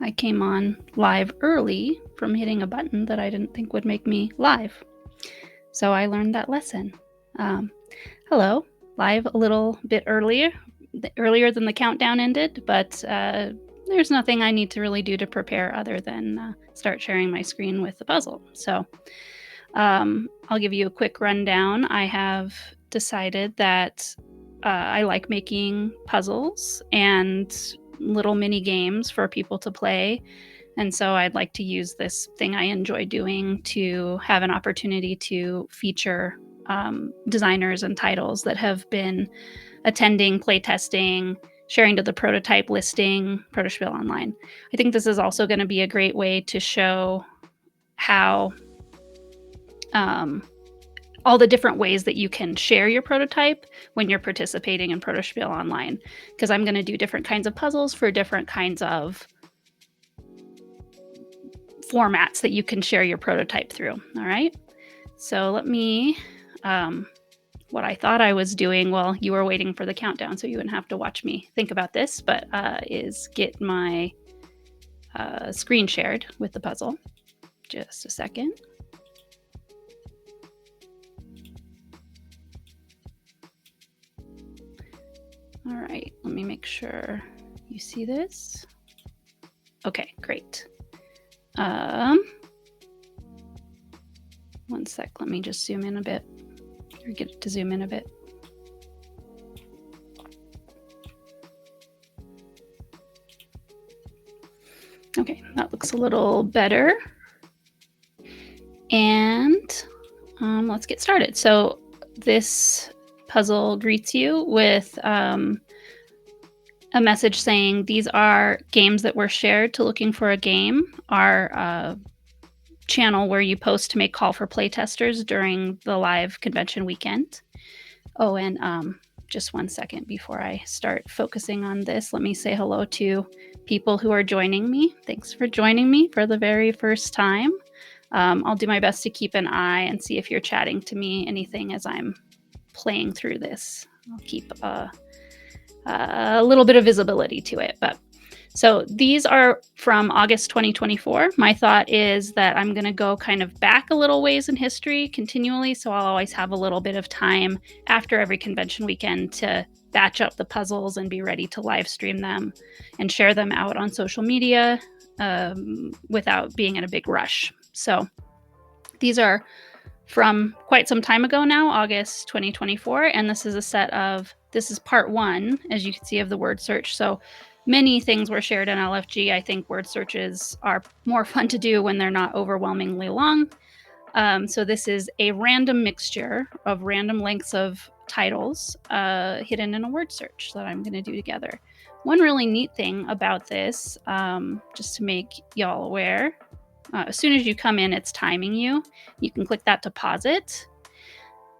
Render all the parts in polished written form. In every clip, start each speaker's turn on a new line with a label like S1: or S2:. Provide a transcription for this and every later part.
S1: I came on live early from hitting a button that I didn't think would make me live. So I learned that lesson. Hello, live a little bit earlier than the countdown ended, but there's nothing I need to really do to prepare other than start sharing my screen with the puzzle. So I'll give you a quick rundown. I have decided that I like making puzzles and little mini games for people to play. And so I'd like to use this thing I enjoy doing to have an opportunity to feature designers and titles that have been attending playtesting, sharing to the prototype listing, Protospiel Online. I think this is also going to be a great way to show how all the different ways that you can share your prototype when you're participating in Protospiel Online, because I'm going to do different kinds of puzzles for different kinds of formats that you can share your prototype through. All right. So let me, what I thought I was doing while you were waiting for the countdown, so you wouldn't have to watch me think about this, but is get my screen shared with the puzzle. Just a second. All right, let me make sure you see this. Okay, great. One sec, let me just zoom in a bit, or get it to zoom in a bit. Okay, that looks a little better. And let's get started. So this puzzle greets you with a message saying these are games that were shared to Looking for a Game, our channel where you post to make call for playtesters during the live convention weekend. Oh, and just 1 second before I start focusing on this, let me say hello to people who are joining me. Thanks for joining me for the very first time. I'll do my best to keep an eye and see if you're chatting to me anything as I'm playing through this. I'll keep a little bit of visibility to it. But so these are from August 2024. My thought is that I'm going to go kind of back a little ways in history continually. So I'll always have a little bit of time after every convention weekend to batch up the puzzles and be ready to live stream them and share them out on social media without being in a big rush. So these are from quite some time ago now, August 2024. And this is a set of, this is part one, as you can see, of the word search. So many things were shared in LFG. I think word searches are more fun to do when they're not overwhelmingly long. So this is a random mixture of random lengths of titles hidden in a word search that I'm going to do together. One really neat thing about this, just to make y'all aware, as soon as you come in, it's timing you. You can click that to pause it.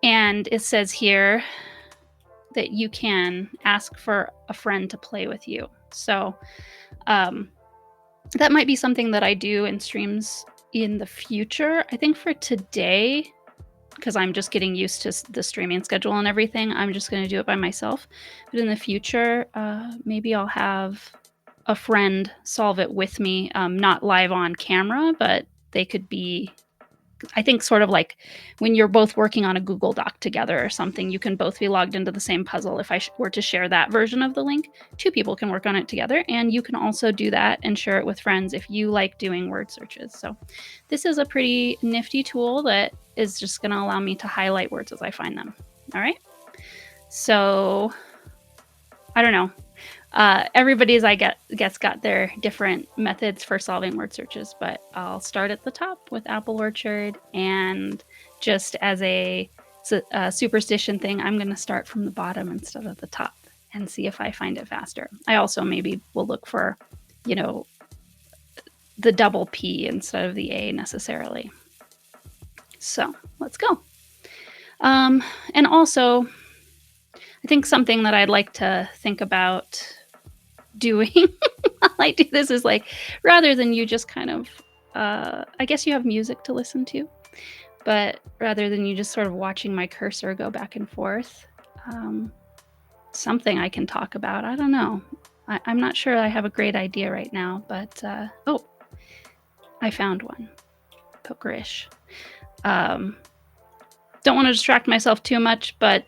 S1: And it says here that you can ask for a friend to play with you. So that might be something that I do in streams in the future. I think for today, because I'm just getting used to the streaming schedule and everything, I'm just going to do it by myself. But in the future, maybe I'll have a friend solve it with me, not live on camera, but they could be, I think, sort of like when you're both working on a Google Doc together or something, you can both be logged into the same puzzle. If I were to share that version of the link, two people can work on it together. And you can also do that and share it with friends if you like doing word searches. So this is a pretty nifty tool that is just going to allow me to highlight words as I find them. All right. So I don't know. Everybody's, I guess, got their different methods for solving word searches, but I'll start at the top with Apple Orchard. And just as a superstition thing, I'm going to start from the bottom instead of the top and see if I find it faster. I also maybe will look for, the double P instead of the A necessarily. So let's go. And also, I think something that I'd like to think about doing while I do this is like, rather than you just kind of, I guess you have music to listen to, but rather than you just sort of watching my cursor go back and forth, something I can talk about. I don't know. I'm not sure I have a great idea right now, but oh, I found one. Pokerish. Don't want to distract myself too much, but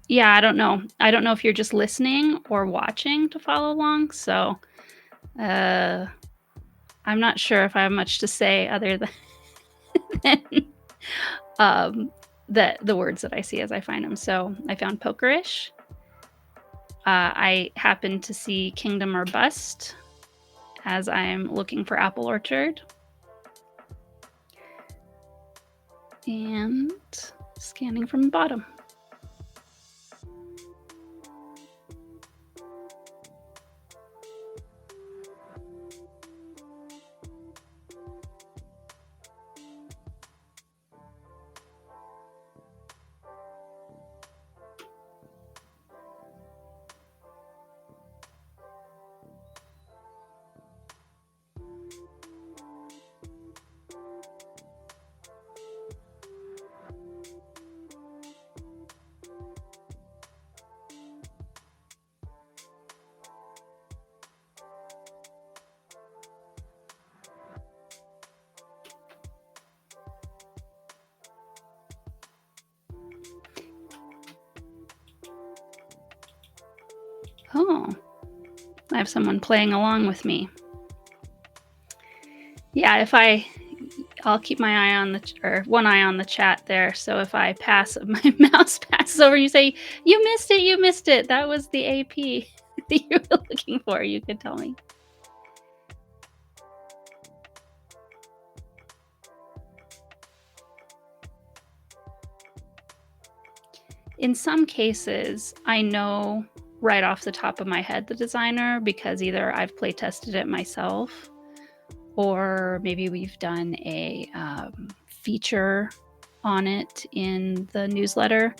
S1: yeah, I don't know. I don't know if you're just listening or watching to follow along. So I'm not sure if I have much to say other than the words that I see as I find them. So I found Pokerish. I happened to see Kingdom or Bust as I'm looking for Apple Orchard. And scanning from the bottom. Oh, I have someone playing along with me. Yeah, I'll keep my eye on one eye on the chat there. So if I pass, my mouse passes over, you say, you missed it. That was the AP that you were looking for. You could tell me. In some cases, I know right off the top of my head the designer because either I've play tested it myself or maybe we've done a feature on it in the newsletter.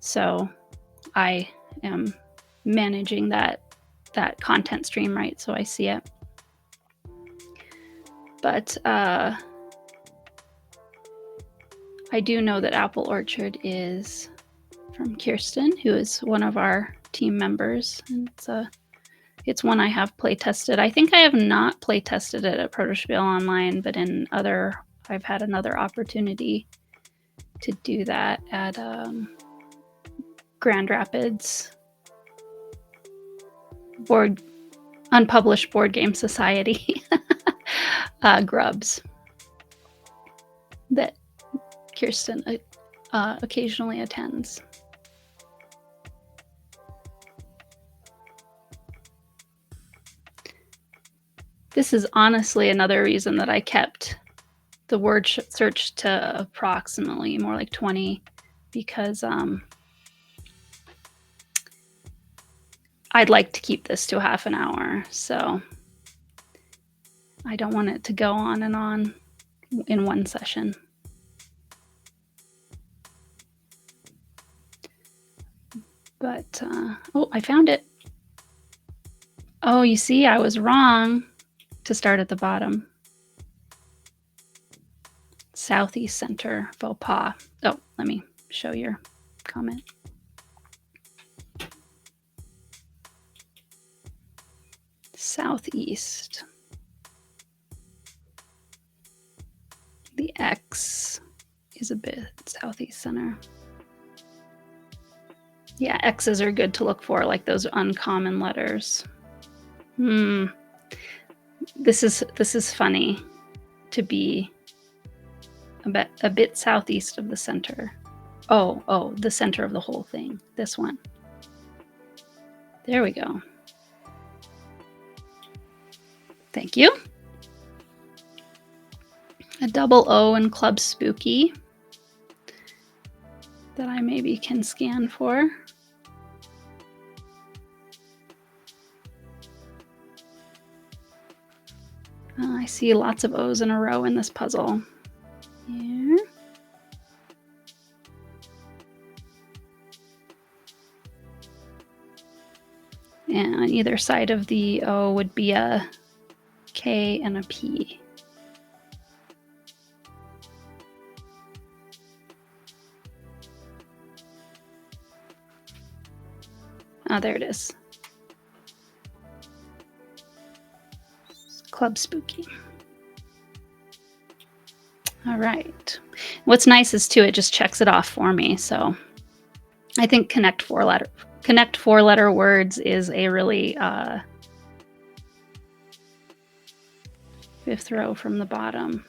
S1: So I am managing that content stream, right? So I see it. But I do know that Apple Orchard is from Kirsten, who is one of our team members. And it's one I have play tested. I think I have not play tested it at Protospiel Online, but I've had another opportunity to do that at Grand Rapids Unpublished Board Game Society Grubs that Kirsten occasionally attends. This is honestly another reason that I kept the word search to approximately more like 20 because I'd like to keep this to half an hour. So I don't want it to go on and on in one session. But, oh, I found it. Oh, you see, I was wrong to start at the bottom. Southeast Center, faux pas. Oh, let me show your comment. Southeast. The X is a bit Southeast Center. Yeah, X's are good to look for, like those uncommon letters. This is funny to be a bit southeast of the center. Oh, the center of the whole thing. This one. There we go. Thank you. A double O in Club Spooky that I maybe can scan for. I see lots of O's in a row in this puzzle. Here. And on either side of the O would be a K and a P. Oh, there it is. Club Spooky. All right. What's nice is too, it just checks it off for me. So I think connect four letter words is a really fifth row from the bottom.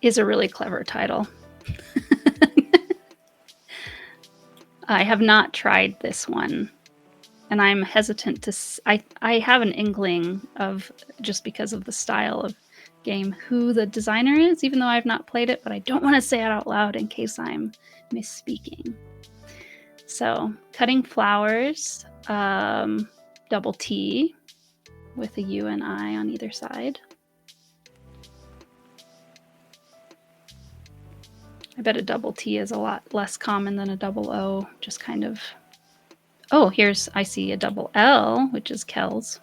S1: Is a really clever title. I have not tried this one, and I'm hesitant to. I have an inkling of, just because of the style of game, who the designer is, even though I've not played it, but I don't want to say it out loud in case I'm misspeaking. So, Cutting Flowers, double T with a U and I on either side. I bet a double T is a lot less common than a double O, just kind of. Oh, I see a double L, which is Kells.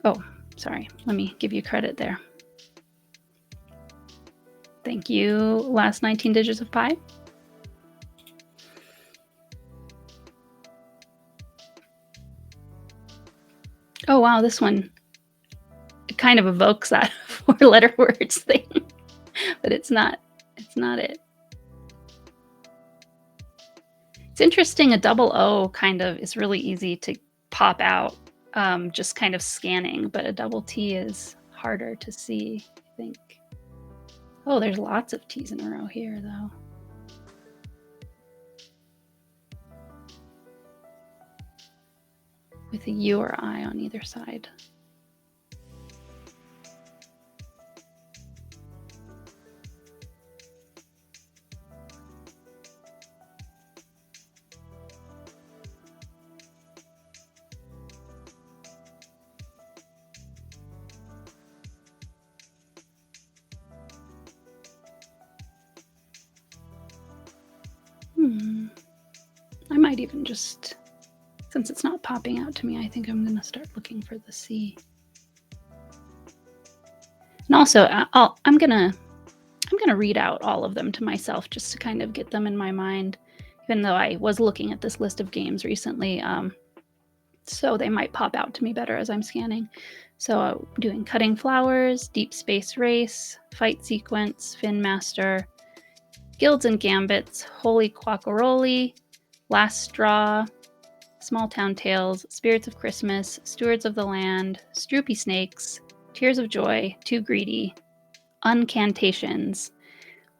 S1: Oh, sorry. Let me give you credit there. Thank you. Last 19 digits of pi. Oh, wow. This one kind of evokes that 4-letter words thing, but it's not it. It's interesting. A double O kind of is really easy to pop out, just kind of scanning, but a double T is harder to see, I think. Oh, there's lots of T's in a row here, though. With a U or I on either side. I might even just, since it's not popping out to me, I think I'm going to start looking for the C. And also, I'm gonna read out all of them to myself just to kind of get them in my mind, even though I was looking at this list of games recently, so they might pop out to me better as I'm scanning. So doing Cutting Flowers, Deep Space Race, Fight Sequence, Fin Master, Guilds and Gambits, Holy Quackaroli, Last Straw, Small Town Tales, Spirits of Christmas, Stewards of the Land, Stroopy Snakes, Tears of Joy, Too Greedy, Uncantations,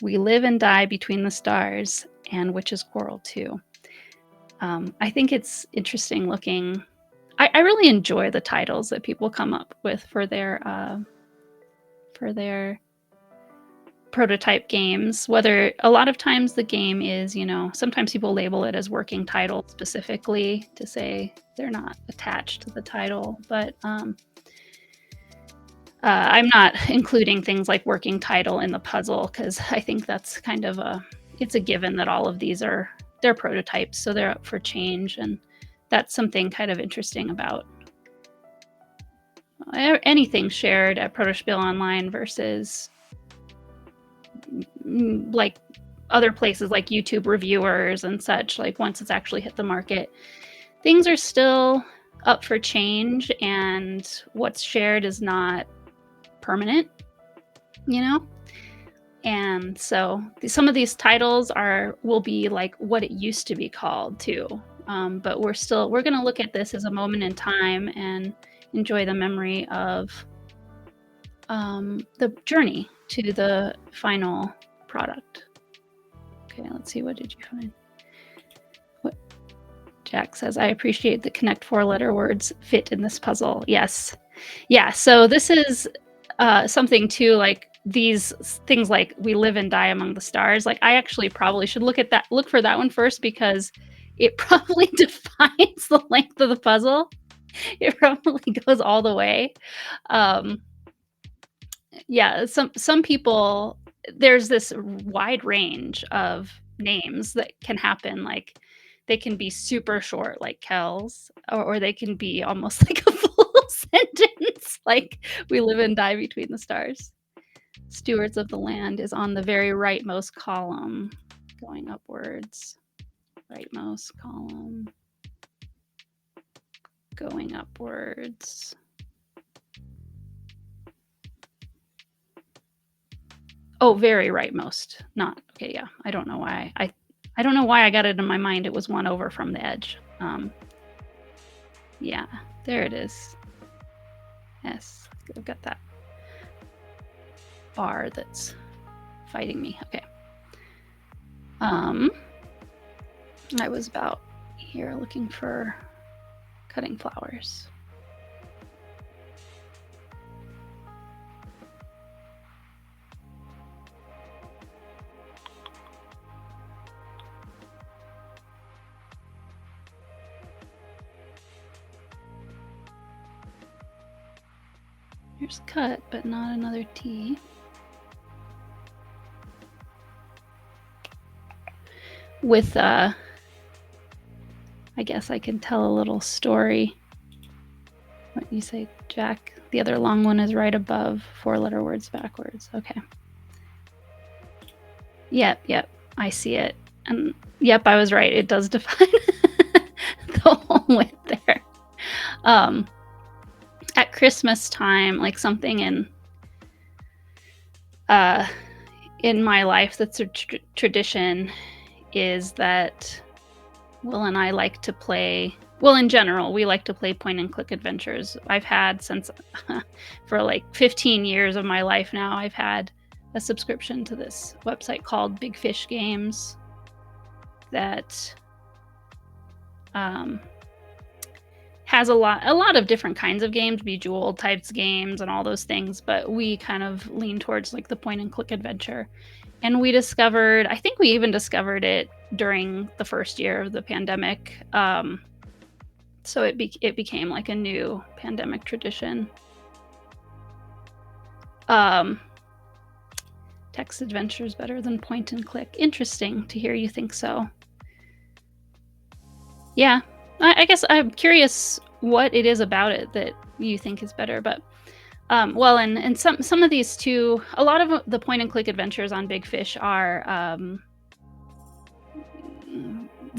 S1: We Live and Die Between the Stars, and Witch's Quarrel 2. I think it's interesting looking. I really enjoy the titles that people come up with for their prototype games. Whether a lot of times the game is, sometimes people label it as working title specifically to say they're not attached to the title, but I'm not including things like working title in the puzzle because I think that's kind of it's a given that all of these they're prototypes, so they're up for change, and that's something kind of interesting about anything shared at Protospiel Online versus like other places like YouTube reviewers and such. Like once it's actually hit the market, things are still up for change, and what's shared is not permanent, and so some of these titles will be like what it used to be called too, but we're going to look at this as a moment in time and enjoy the memory of the journey to the final product. Okay, let's see, what did you find? What Jack says, I appreciate the connect 4-letter words fit in this puzzle. Yes. Yeah, so this is something too, like these things like We Live and Die Among the Stars. Like I actually probably should look for that one first, because it probably defines the length of the puzzle. It probably goes all the way. Yeah, some people, there's this wide range of names that can happen. Like they can be super short, like Kells, or they can be almost like a full sentence, like We Live and Die Between the Stars. Stewards of the Land is on the very rightmost column, going upwards. rightmost column, going upwards. Oh, very rightmost. Not okay. Yeah, I don't know why. I don't know why I got it in my mind. It was one over from the edge. Yeah, there it is. Yes, I've got that bar that's fighting me. Okay. I was about here looking for cutting flowers. Here's cut, but not another T. With, I guess I can tell a little story. What you say, Jack? The other long one is right above 4-letter words backwards. Okay. Yep. I see it. And yep, I was right. It does define the whole width there. At Christmas time, like something in my life that's a tradition is that Will and I like to play, well, in general, we like to play point and click adventures. I've had since for like 15 years of my life now, I've had a subscription to this website called Big Fish Games that has a lot of different kinds of games, Bejeweled types games and all those things, but we kind of lean towards like the point and click adventure. And we discovered, I think we even discovered it during the first year of the pandemic. So it became like a new pandemic tradition. Text adventure is better than point and click. Interesting to hear you think so. Yeah, I guess I'm curious what it is about it that you think is better, but well, and some of these too, a lot of the point and click adventures on Big Fish are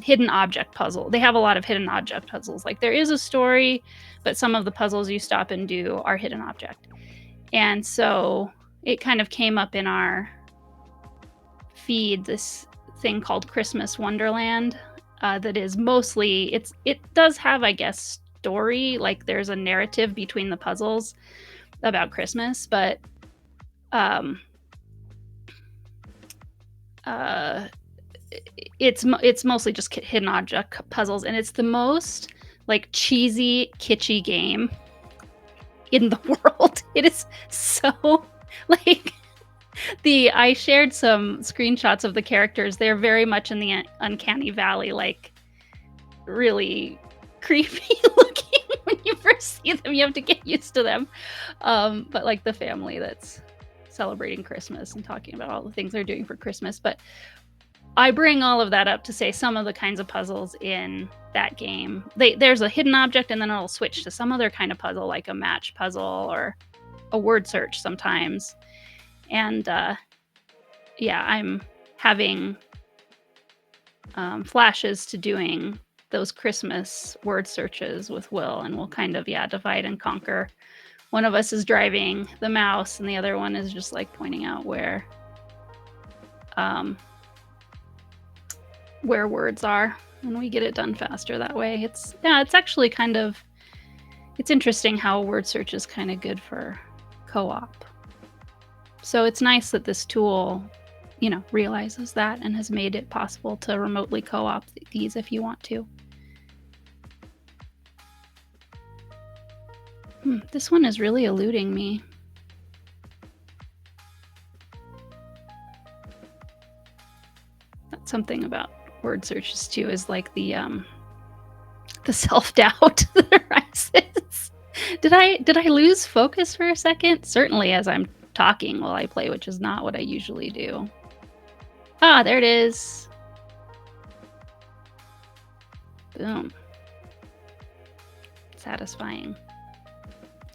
S1: hidden object puzzle. They have a lot of hidden object puzzles. Like there is a story, but some of the puzzles you stop and do are hidden object. And so it kind of came up in our feed, this thing called Christmas Wonderland, that is mostly, it does have, I guess, story, like there's a narrative between the puzzles about Christmas, but it's mostly just hidden object puzzles, and it's the most like cheesy, kitschy game in the world. It is so like I shared some screenshots of the characters. They're very much in the uncanny valley, like really creepy looking when you first see them. You have to get used to them. But like the family that's celebrating Christmas and talking about all the things they're doing for Christmas. But I bring all of that up to say some of the kinds of puzzles in that game. There's a hidden object, and then it'll switch to some other kind of puzzle, like a match puzzle or a word search sometimes. And yeah, I'm having flashes to doing those Christmas word searches with Will, and we'll kind of, divide and conquer. One of us is driving the mouse, and the other one is just like pointing out where words are, and we get it done faster that way. It's actually kind of, it's interesting how word search is kind of good for co-op. So it's nice that this tool, realizes that and has made it possible to remotely co-op these if you want to. This one is really eluding me. That's something about word searches too, is like the self-doubt that arises. Did I lose focus for a second? Certainly as I'm talking while I play, which is not what I usually do. Ah, there it is. Boom. Satisfying.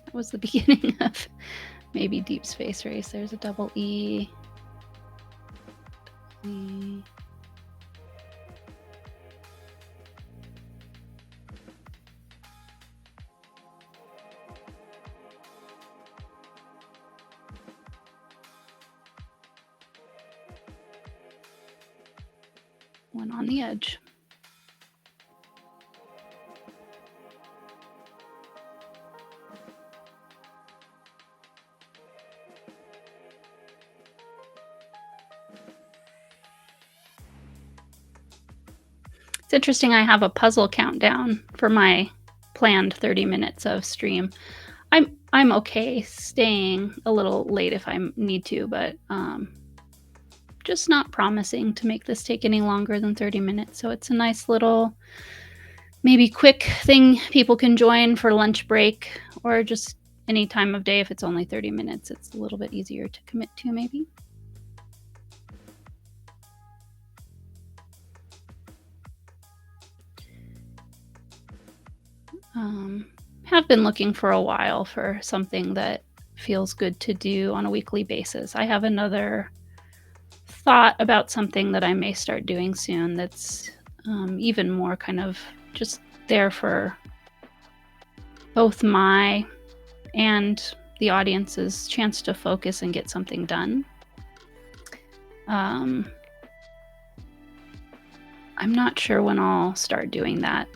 S1: That was the beginning of maybe Deep Space Race. There's a double E. when on the edge. It's interesting, I have a puzzle countdown for my planned 30 minutes of stream. I'm okay staying a little late if I need to, but just not promising to make this take any longer than 30 minutes. So it's a nice little, maybe quick thing people can join for lunch break, or just any time of day. If it's only 30 minutes, it's a little bit easier to commit to, maybe. Have been looking for a while for something that feels good to do on a weekly basis. I have another thought about something that I may start doing soon that's even more kind of just there for both my and the audience's chance to focus and get something done. I'm not sure when I'll start doing that,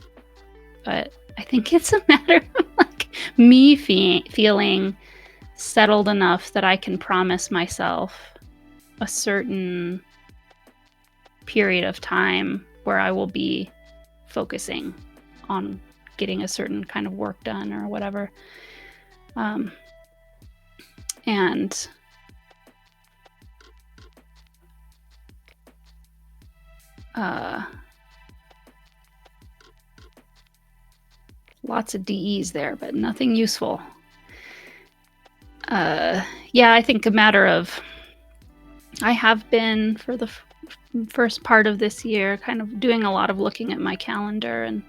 S1: but I think it's a matter of like me feeling settled enough that I can promise myself a certain period of time where I will be focusing on getting a certain kind of work done or whatever. And lots of DEs there, but nothing useful. Yeah, I think a matter of, I have been for the first part of this year kind of doing a lot of looking at my calendar and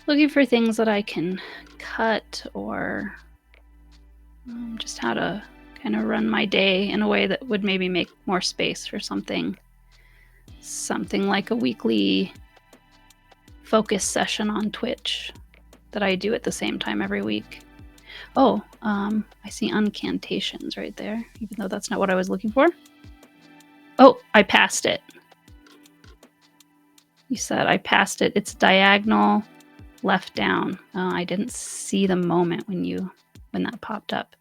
S1: looking for things that I can cut, or just how to kind of run my day in a way that would maybe make more space for something like a weekly focus session on Twitch that I do at the same time every week. Oh, I see uncantations right there, even though that's not what I was looking for. Oh, I passed it. You said I passed it. It's diagonal left down. Oh, I didn't see the moment when that popped up.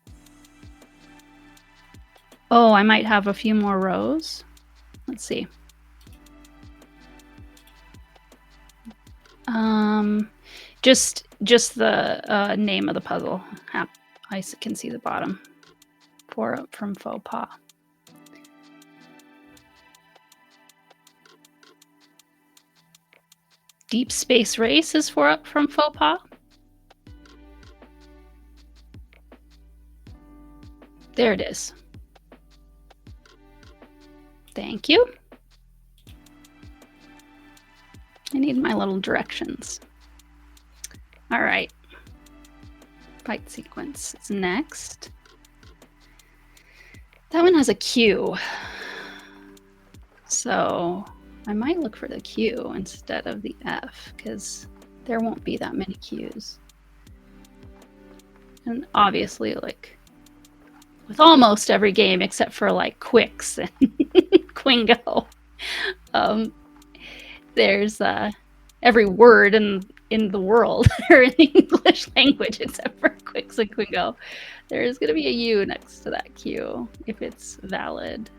S1: Oh, I might have a few more rows. Let's see. Just the name of the puzzle. I can see the bottom. 4 up from faux pas. Deep Space Race is 4 up from faux pas. There it is. Thank you. I need my little directions. All right. Fight sequence is next. That one has a Q. So I might look for the Q instead of the F, because there won't be that many Qs. And obviously, like with almost every game except for like Quicks and Quingo, there's every word in the world or in the English language except for Quicks and Quingo, there is going to be a U next to that Q if it's valid.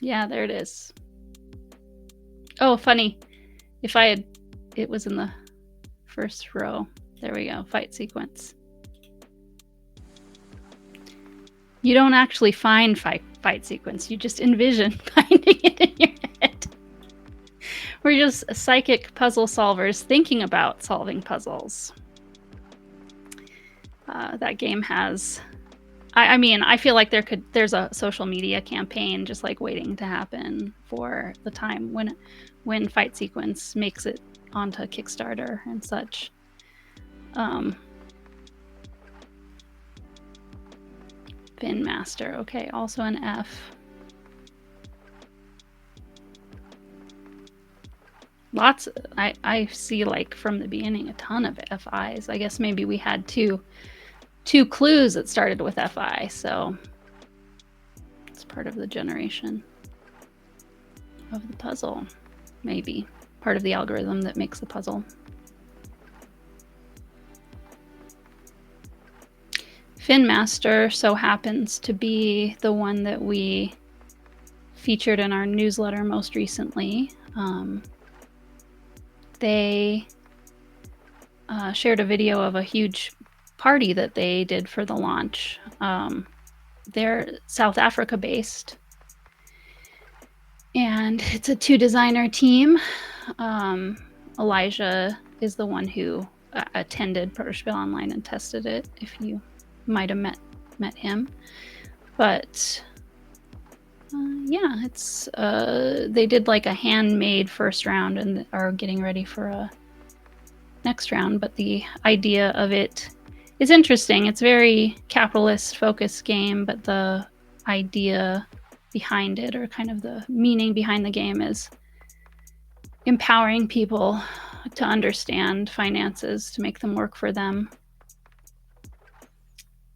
S1: Yeah, there it is. Oh, funny. If it was in the first row. There we go. Fight sequence. You don't actually find fight sequence. You just envision finding it in your head. We're just psychic puzzle solvers thinking about solving puzzles. That game has... I mean, I feel like there's a social media campaign just like waiting to happen for the time when Fight Sequence makes it onto Kickstarter and such. Fin Master, okay, also an F. Lots. I see like from the beginning a ton of FIs. I guess maybe we had to 2 clues that started with FI, so it's part of the generation of the puzzle. Maybe part of the algorithm that makes the puzzle. Finmaster so happens to be the one that we featured in our newsletter most recently. They shared a video of a huge party that they did for the launch. They're South Africa based, and it's a 2-designer team. Elijah is the one who attended Protospiel Online and tested it, if you might have met him. But yeah, it's they did like a handmade first round and are getting ready for a next round. But the idea of it is interesting. It's very capitalist focused game, but the idea behind it, or kind of the meaning behind the game, is empowering people to understand finances, to make them work for them,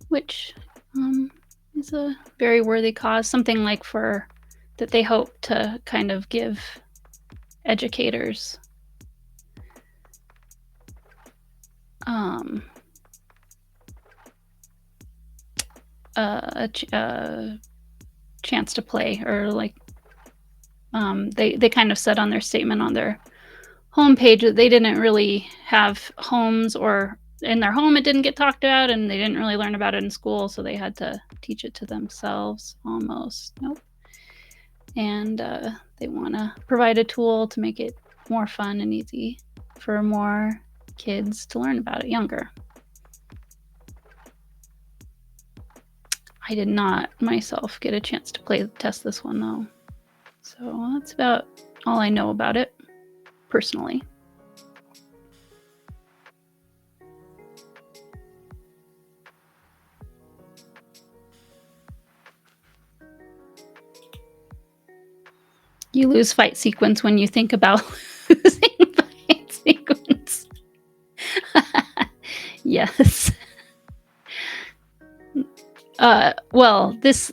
S1: which is a very worthy cause. Something like that they hope to kind of give educators a chance to play, or like they kind of said on their statement on their homepage that they didn't really have homes, or in their home it didn't get talked about, and they didn't really learn about it in school, so they had to teach it to themselves almost. Nope. And they want to provide a tool to make it more fun and easy for more kids to learn about it younger. I did not myself get a chance to test this one though, so that's about all I know about it personally. You lose fight sequence when you think about losing fight sequence. Yes. Well, this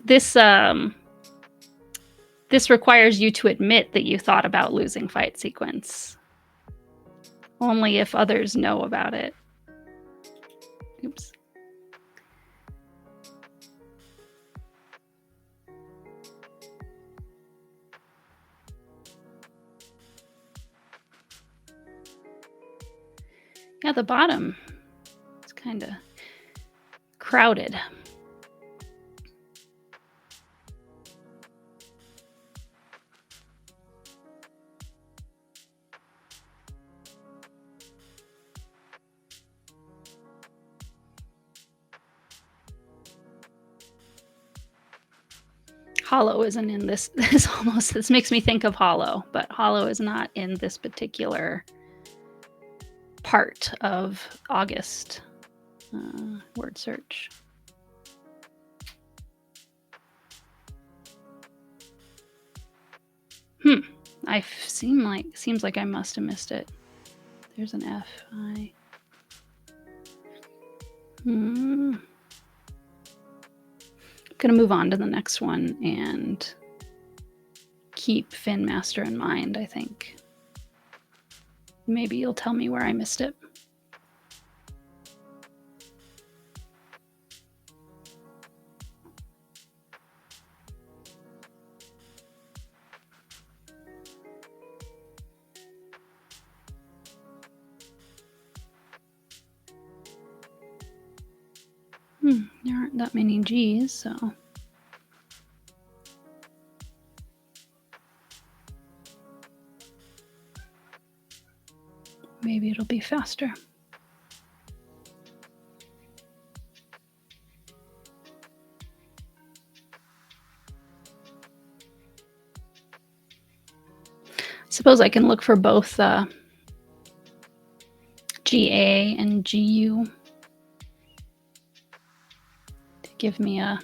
S1: requires you to admit that you thought about losing fight sequence. Only if others know about it. Oops. Yeah, the bottom is kind of crowded. Hollow isn't in this. This makes me think of Hollow, but Hollow is not in this particular part of August word search. Seems like I must have missed it. There's an F. Gonna move on to the next one and keep Finmaster in mind, I think. Maybe you'll tell me where I missed it. There aren't that many G's, so maybe it'll be faster. Suppose I can look for both GA and GU to give me a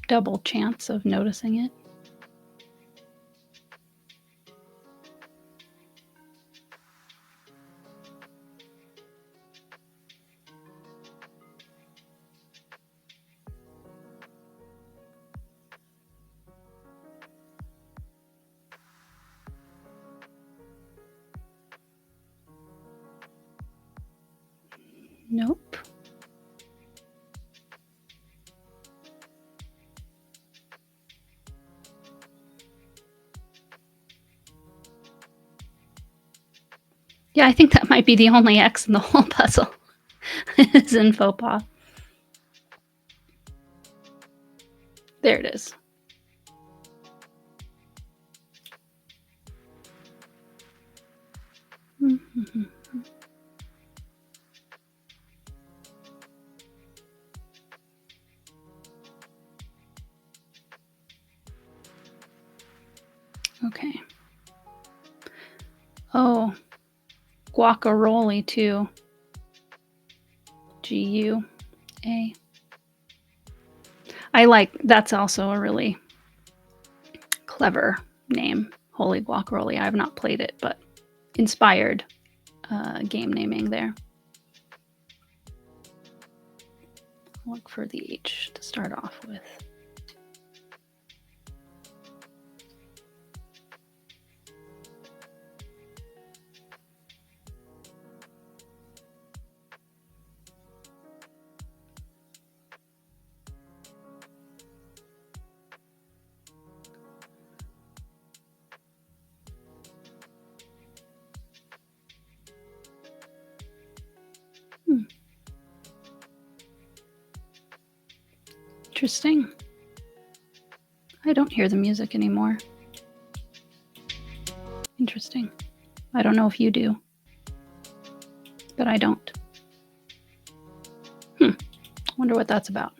S1: double chance of noticing it. Nope. Yeah, I think that might be the only X in the whole puzzle. Is in faux pas. There it is. Okay. Oh, guacamole too. G-U-A. I like, that's also a really clever name, Holy Guacamole. I have not played it, but inspired game naming there. Look for the H to start off with. Interesting. I don't hear the music anymore. Interesting. I don't know if you do, but I don't. Wonder what that's about.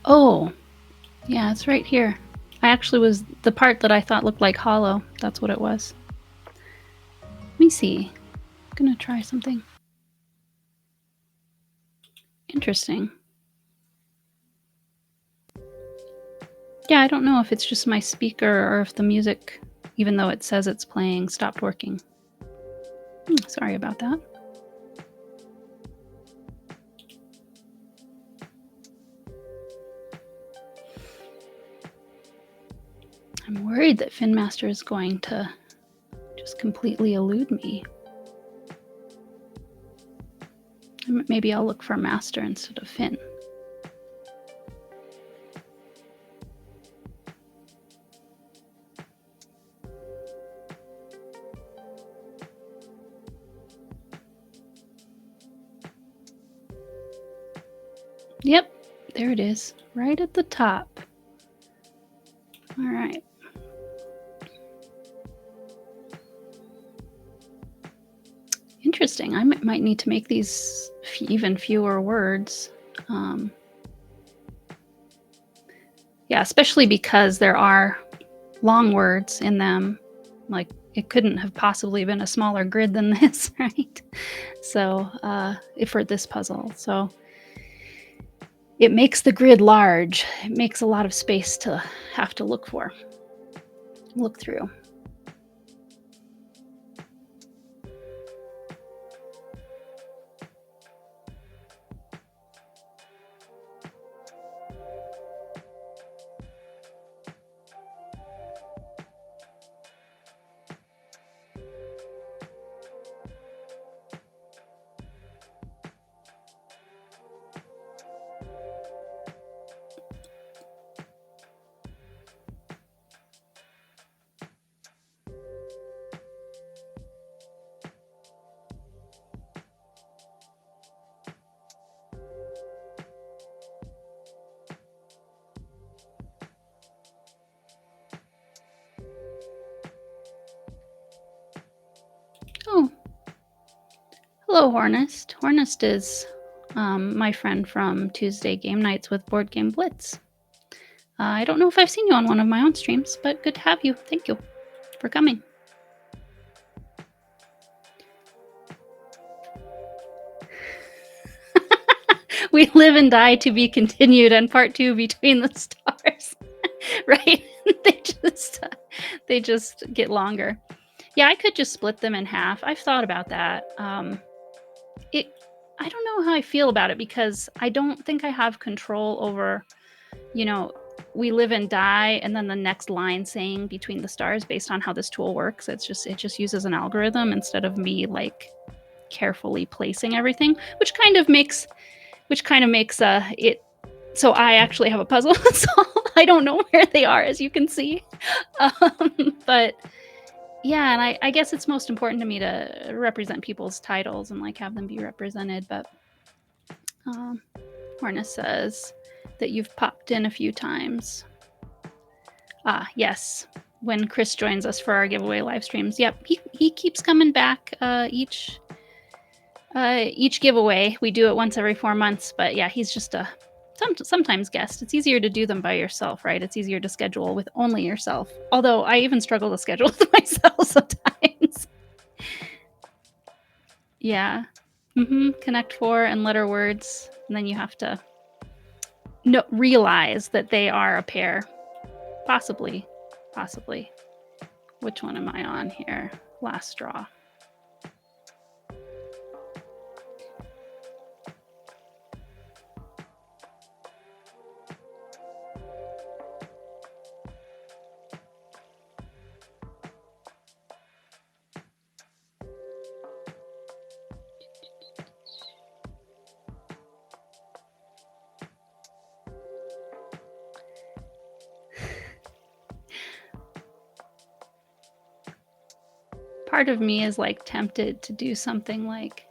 S1: Oh, yeah, it's right here. I actually was the part that I thought looked like hollow. That's what it was. Let me see. I'm gonna try something. Interesting. Yeah, I don't know if it's just my speaker or if the music, even though it says it's playing, stopped working. Sorry about that. I'm worried that Fin Master is going to just completely elude me. Maybe I'll look for Master instead of Fin. Yep, there it is, right at the top. All right. Interesting. I might need to make these even fewer words. Yeah, especially because there are long words in them. Like, it couldn't have possibly been a smaller grid than this, right? So, for this puzzle. So it makes the grid large. It makes a lot of space to have to look for. look through. Oh, hello, Hornist. Hornist is my friend from Tuesday Game Nights with Board Game Blitz. I don't know if I've seen you on one of my own streams, but good to have you. Thank you for coming. We live and die to be continued, and part 2 between the stars. Right? they just get longer. Yeah, I could just split them in half. I've thought about that. I don't know how I feel about it, because I don't think I have control over, we live and die, and then the next line saying between the stars based on how this tool works. It just uses an algorithm instead of me carefully placing everything, which kind of makes it so I actually have a puzzle. So I don't know where they are, as you can see. But yeah, and I guess it's most important to me to represent people's titles and have them be represented. But Horna says that you've popped in a few times. Yes, when Chris joins us for our giveaway live streams. Yep, he keeps coming back each giveaway. We do it once every 4 months, but yeah, he's just a sometimes guest. It's easier to do them by yourself, right? It's easier to schedule with only yourself. Although I even struggle to schedule with myself sometimes. Yeah. Connect 4 and letter words, and then you have to realize that they are a pair. Possibly. Which one am I on here? Last straw. Part of me is tempted to do something like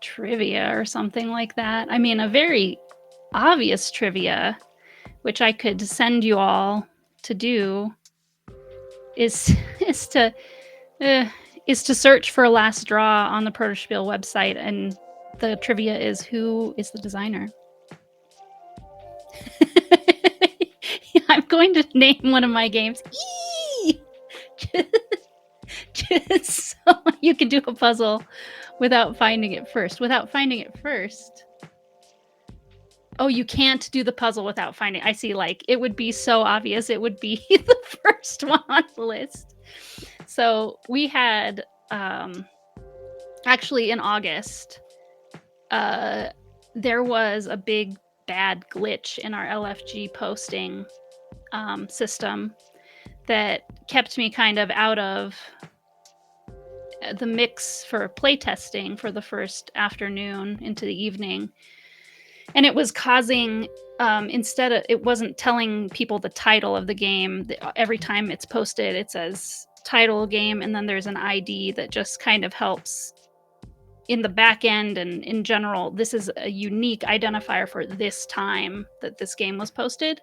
S1: trivia or something like that. I mean, a very obvious trivia, which I could send you all to do, is to search for Last Draw on the Protospiel website, and the trivia is, who is the designer? I'm going to name one of my games just so you can do a puzzle without finding it first. Oh, you can't do the puzzle without finding it. I see. It would be so obvious. It would be the first one on the list. So we had, actually in August, there was a big bad glitch in our LFG posting system that kept me kind of out of the mix for playtesting for the first afternoon into the evening. And it was causing, it wasn't telling people the title of the game. Every time it's posted, it says title game, and then there's an ID that just kind of helps in the back end, and in general, this is a unique identifier for this time that this game was posted.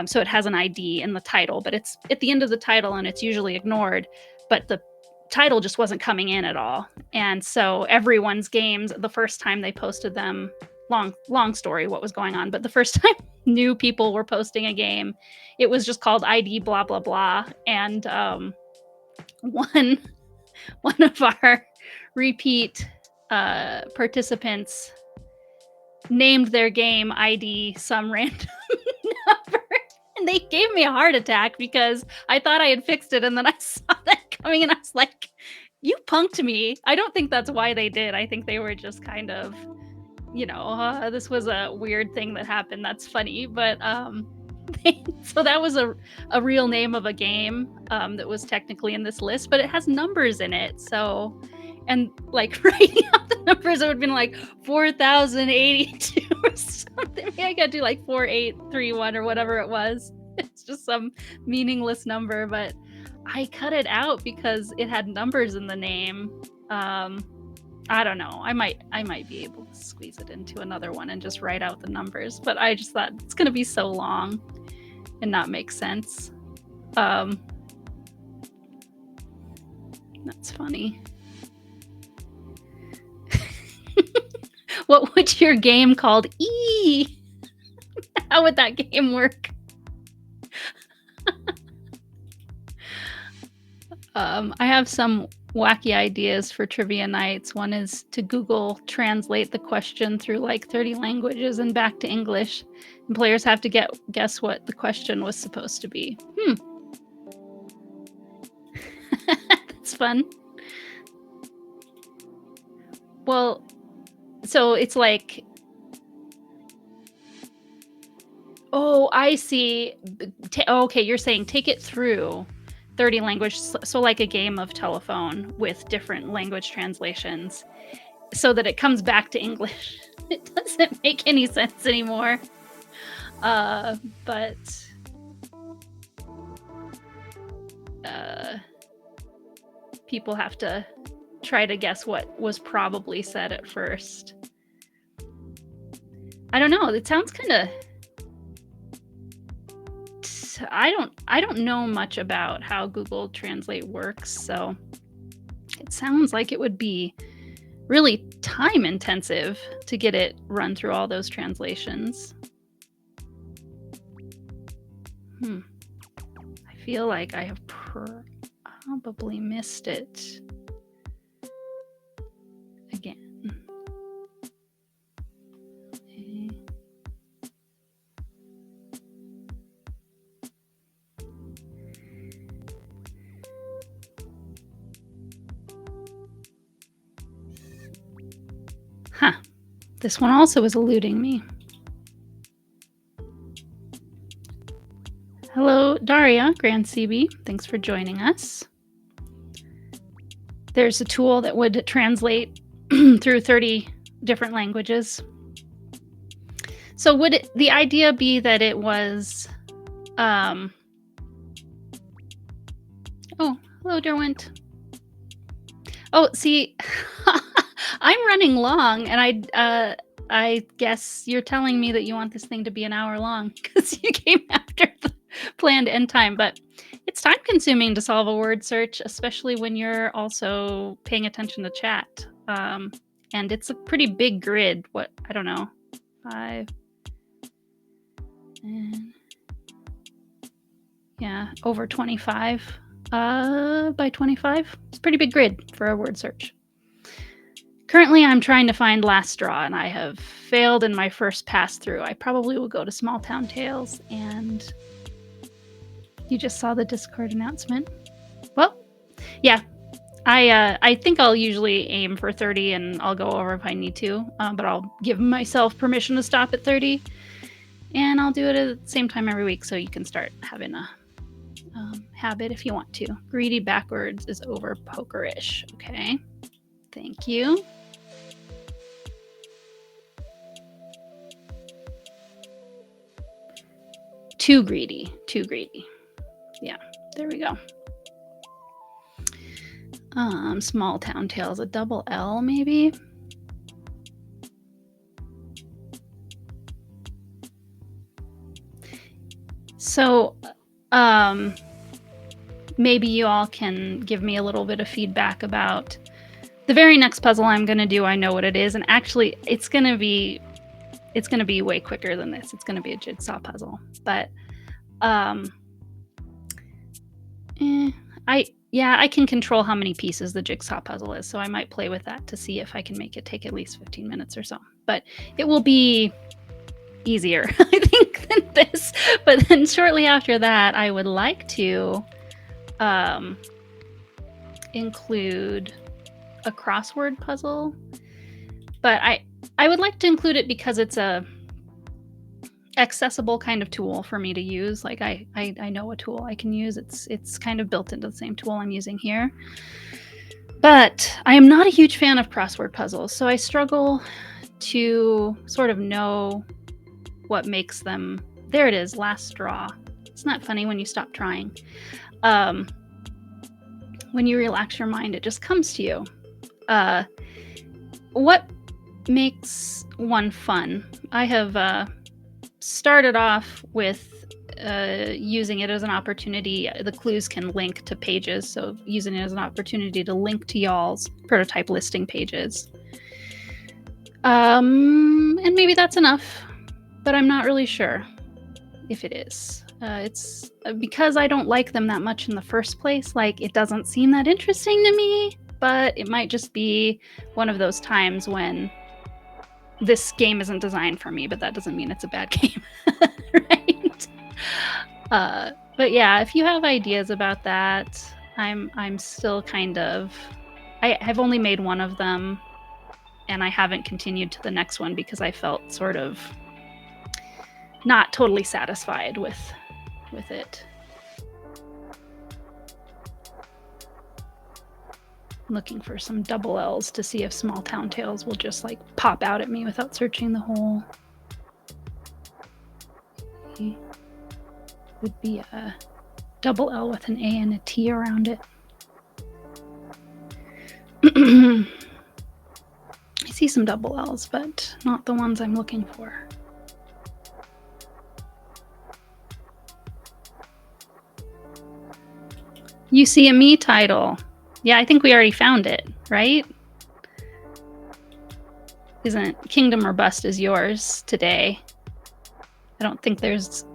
S1: So it has an ID in the title, but it's at the end of the title, and it's usually ignored. But the title just wasn't coming in at all. And so everyone's games, the first time they posted them, long story what was going on, but the first time new people were posting a game, it was just called ID blah blah blah. And one of our repeat participants named their game ID some random number, And they gave me a heart attack because I thought I had fixed it, and then I saw that coming, and I was like, "You punked me." I don't think that's why they did. I think they were just kind of, this was a weird thing that happened. That's funny, but so that was a real name of a game that was technically in this list, but it has numbers in it. So, and like writing out the numbers, it would have been like 4,082 or something. Maybe I got to do like 4831 or whatever it was. It's just some meaningless number, but I cut it out because it had numbers in the name. I don't know. I might be able to squeeze it into another one and just write out the numbers, but I just thought it's going to be so long and not make sense. That's funny. What would your game called? How would that game work? I have some wacky ideas for trivia nights. One is to Google translate the question through like 30 languages and back to English. And players have to guess what the question was supposed to be. That's fun. Well, so it's like, oh, I see. Okay, you're saying take it through 30 languages, so like a game of telephone with different language translations so that it comes back to English. It doesn't make any sense anymore. But people have to try to guess what was probably said at first. I don't know. It sounds kind of... I don't know much about how Google Translate works, so it sounds like it would be really time intensive to get it run through all those translations. I feel like I have probably missed it again. Okay. Huh. This one also is eluding me. Hello, Daria, Grand CB. Thanks for joining us. There's a tool that would translate through 30 different languages. So would the idea be that it was... Oh, hello, Derwent. Oh, see, I'm running long, and I guess you're telling me that you want this thing to be an hour long because you came after the planned end time, but it's time consuming to solve a word search, especially when you're also paying attention to chat. And it's a pretty big grid. What, I don't know, 5 and yeah, over 25 by 25. It's a pretty big grid for a word search. Currently, I'm trying to find Last Straw, and I have failed in my first pass through. I probably will go to Small Town Tales, and you just saw the Discord announcement. Well, yeah, I think I'll usually aim for 30, and I'll go over if I need to, but I'll give myself permission to stop at 30, and I'll do it at the same time every week, so you can start having a habit if you want to. Greedy backwards is over pokerish. Okay, thank you. Too greedy. Yeah, there we go. Small Town Tales, a double L maybe. So, maybe you all can give me a little bit of feedback about the very next puzzle I'm going to do. I know what it is, and actually it's going to be way quicker than this. It's going to be a jigsaw puzzle, but I can control how many pieces the jigsaw puzzle is, so I might play with that to see if I can make it take at least 15 minutes or so. But it will be easier, I think, than this. But then shortly after that, I would like to include a crossword puzzle. But I would like to include it because it's a accessible kind of tool for me to use. Like I know a tool I can use. It's kind of built into the same tool I'm using here. But I am not a huge fan of crossword puzzles, so I struggle to sort of know what makes them. There it is, last straw. It's not funny when you stop trying. When you relax your mind, it just comes to you. What makes one fun? I have started off with using it as an opportunity. The clues can link to pages, so using it as an opportunity to link to y'all's prototype listing pages. And maybe that's enough, but I'm not really sure if it is. It's because I don't like them that much in the first place. Like, it doesn't seem that interesting to me, but it might just be one of those times when this game isn't designed for me, but that doesn't mean it's a bad game, right? But yeah, if you have ideas about that, I'm still kind of. I've only made one of them, and I haven't continued to the next one because I felt sort of not totally satisfied with it. I'm looking for some double L's to see if Small Town Tales will just like pop out at me without searching the whole. It would be a double L with an A and a T around it. I see some double L's, but not the ones I'm looking for. You see a me title. Yeah, I think we already found it, right? Isn't Kingdom or Bust is yours today? I don't think there's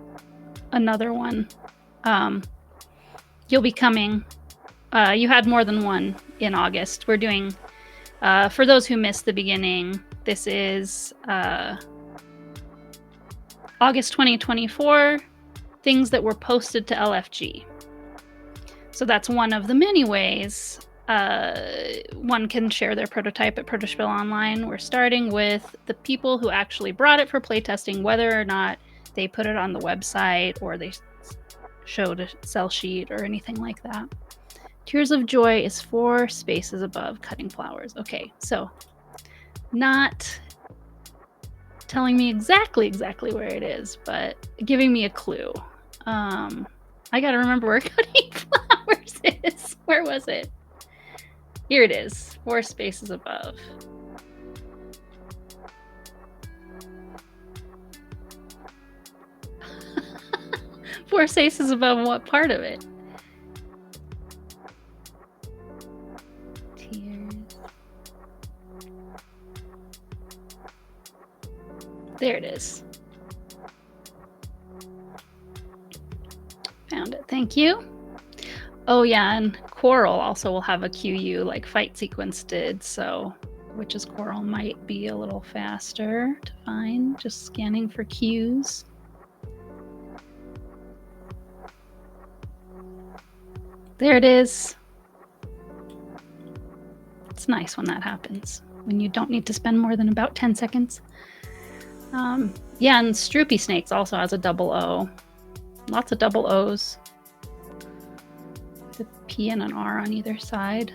S1: another one. You'll be coming. You had more than one in August. We're doing, for those who missed the beginning, this is August 2024, things that were posted to LFG. So that's one of the many ways one can share their prototype at Protospill Online. We're starting with the people who actually brought it for playtesting, whether or not they put it on the website or they showed a sell sheet or anything like that. Tears of Joy is 4 spaces above Cutting Flowers. Okay, so not telling me exactly where it is, but giving me a clue. I gotta remember where Cutting Flowers is. Where was it? Here it is, 4 spaces above. Four spaces above what part of it? Tears. There it is. Found it. Thank you. Oh yeah, and Coral also will have a QU like Fight Sequence did, so Witch's Coral might be a little faster to find, just scanning for Qs. There it is. It's nice when that happens, when you don't need to spend more than about 10 seconds. Yeah, and Stroopy Snakes also has a double O. Lots of double O's. With a P and an R on either side.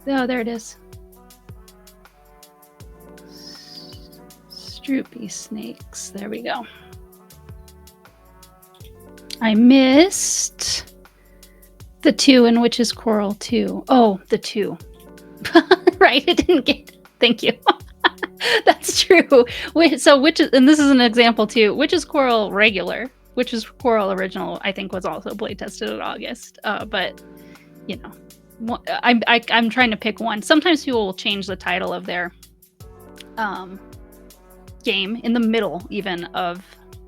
S1: Oh, there it is. Stroopy Snakes. There we go. I missed the 2 in Witch's Coral 2. Oh, the 2. Right, it didn't get. Thank you. That's true. So Witches, and this is an example too. Witch's Coral regular, Witch's Coral original, I think was also playtested in August. But you know, I'm trying to pick one. Sometimes people will change the title of their game in the middle even of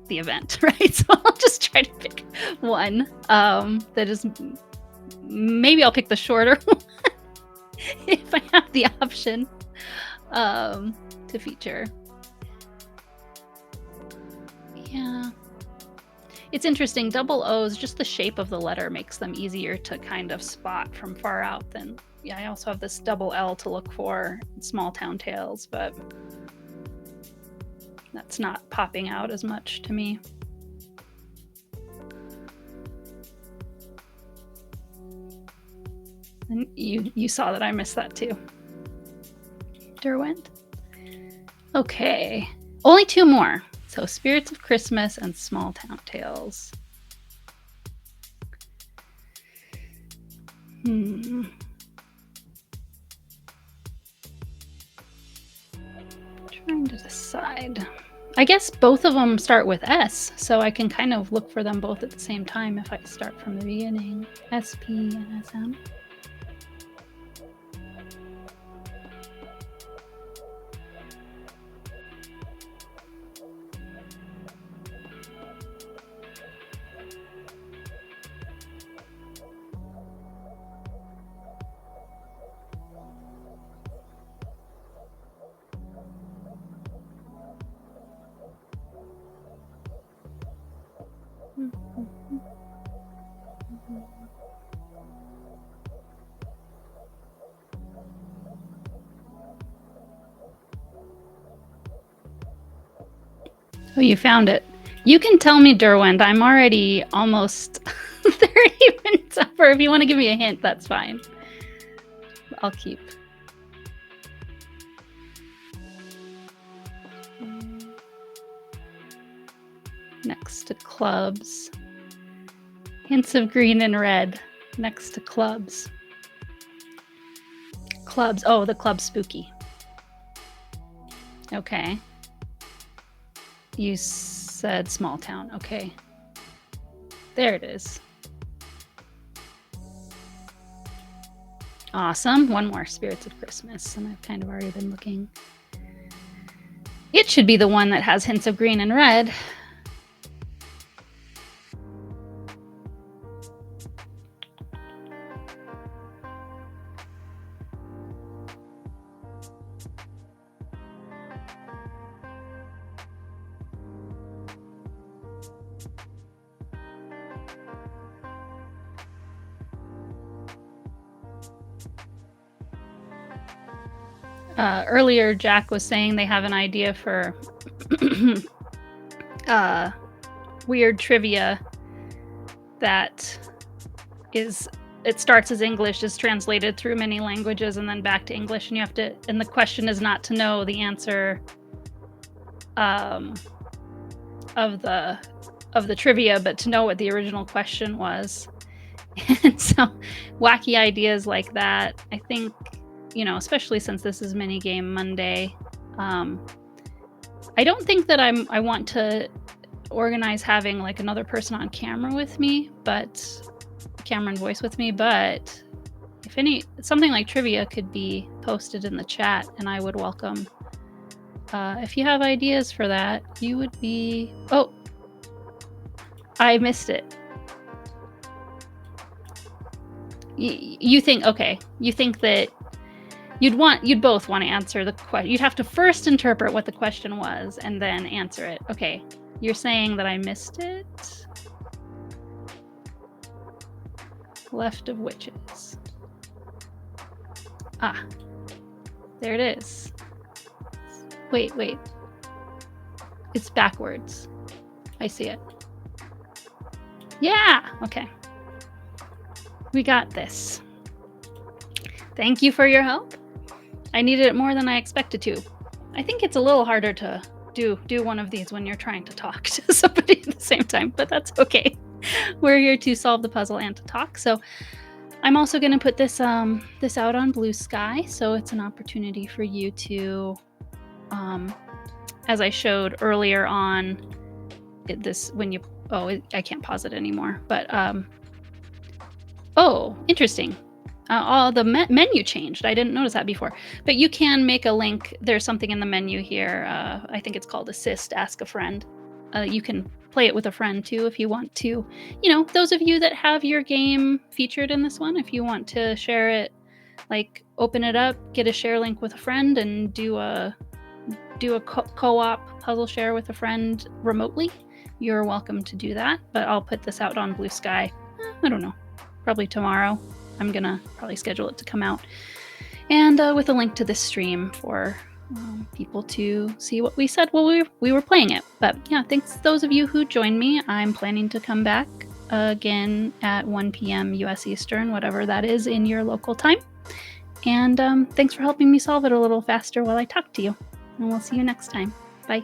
S1: the event, right? So I'll just try to pick one that is. Maybe I'll pick the shorter one if I have the option. to feature. Yeah. It's interesting, double O's, just the shape of the letter makes them easier to kind of spot from far out than yeah, I also have this double L to look for in small town tales, but that's not popping out as much to me. And you saw that I missed that too. Derwent. Okay. Only 2 more. So Spirits of Christmas and Small Town Tales. Trying to decide. I guess both of them start with S, so I can kind of look for them both at the same time if I start from the beginning. SP and SM. Oh, you found it. You can tell me, Derwent. I'm already almost 30 minutes up, or if you want to give me a hint, that's fine. I'll keep. Next to clubs. Hints of green and red. Next to clubs. Clubs. Oh, the club spooky. Okay. You said small town. Okay. There it is. Awesome. One more, Spirits of Christmas. And I've kind of already been looking. It should be the one that has hints of green and red. Earlier, Jack was saying they have an idea for weird trivia that it starts as English, is translated through many languages, and then back to English, and you have to. And the question is not to know the answer of the trivia, but to know what the original question was. And so, wacky ideas like that, I think. Especially since this is Minigame Monday, I don't think that I want to organize having like another person on camera with me, camera and voice with me, but if something like trivia could be posted in the chat, and I would welcome, if you have ideas for that, you would be, oh, I missed it. You think that you'd both want to answer the question. You'd have to first interpret what the question was and then answer it. Okay, you're saying that I missed it? Left of witches. Ah, there it is. Wait. It's backwards. I see it. Yeah, okay. We got this. Thank you for your help. I needed it more than I expected to. I think it's a little harder to do one of these when you're trying to talk to somebody at the same time, but that's okay. We're here to solve the puzzle and to talk. So I'm also going to put this out on Bluesky, so it's an opportunity for you to, as I showed earlier on, I can't pause it anymore, but oh, interesting. All the menu changed. I didn't notice that before. But you can make a link. There's something in the menu here. I think it's called Assist, Ask a Friend. You can play it with a friend too if you want to. Those of you that have your game featured in this one, if you want to share it like open it up, get a share link with a friend, and do a co-op puzzle share with a friend remotely, you're welcome to do that. But I'll put this out on Bluesky, I don't know, probably tomorrow. I'm gonna probably schedule it to come out, and with a link to this stream for people to see what we said while we were playing it. But yeah, thanks to those of you who joined me. I'm planning to come back again at 1 p.m. US Eastern, whatever that is in your local time. And thanks for helping me solve it a little faster while I talk to you. And we'll see you next time. Bye.